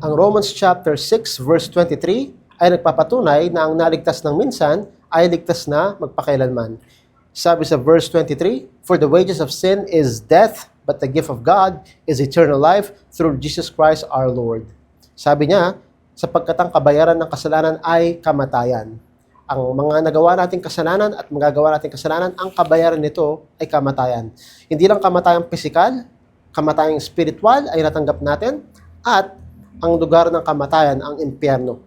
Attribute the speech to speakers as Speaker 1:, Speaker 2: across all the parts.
Speaker 1: Ang Romans chapter 6 verse 23 ay nagpapatunay na ang naligtas ng minsan ay ligtas na magpakailanman. Sabi sa verse 23, "For the wages of sin is death, but the gift of God is eternal life through Jesus Christ our Lord." Sabi niya, sapagkat ang kabayaran ng kasalanan ay kamatayan. Ang mga nagawa nating kasalanan at magagawa nating kasalanan, ang kabayaran nito ay kamatayan. Hindi lang kamatayang pisikal, kamatayang spiritual ay natanggap natin, at ang lugar ng kamatayan, ang impyerno.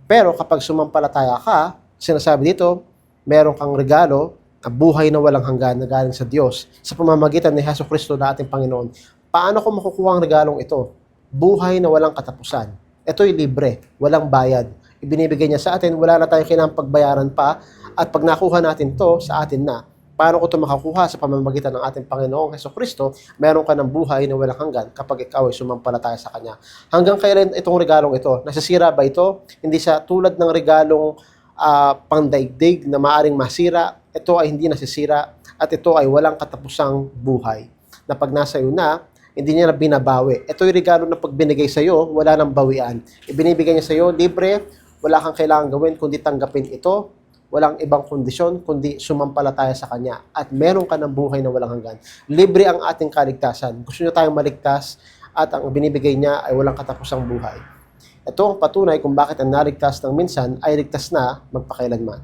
Speaker 1: Pero kapag sumampalataya ka, sinasabi dito, meron kang regalo na buhay na walang hanggan na galing sa Diyos sa pamamagitan ni Jesucristo na ating Panginoon. Paano ko makukuha ang regalong ito? Buhay na walang katapusan. Ito'y libre, walang bayad. Ibinibigay niya sa atin, wala na tayong kailangang pagbayaran pa, at pag nakuha natin to, sa atin na. Paano ko ito makakuha? Sa pamamagitan ng ating Panginoong Jesucristo, meron ka ng buhay na walang hanggan kapag ikaw ay sumampalataya sa Kanya. Hanggang kailan itong regalong ito? Nasisira ba ito? Hindi siya tulad ng regalong pangdaigdig na maaring masira. Ito ay hindi nasisira at ito ay walang katapusang buhay. Na pag nasa iyo na, hindi niya na binabawi. Ito yung regalo na pag binigay sa iyo, wala nang bawian. Ibinibigay niya sa iyo, libre, wala kang kailangan gawin kundi tanggapin ito. Walang ibang kondisyon kundi sumampalataya sa Kanya at meron ka ng buhay na walang hanggan. Libre ang ating kaligtasan. Gusto niyo tayong maligtas at ang binibigay niya ay walang katapusang buhay. Ito ang patunay kung bakit ang naligtas ng minsan ay ligtas na magpakailanman.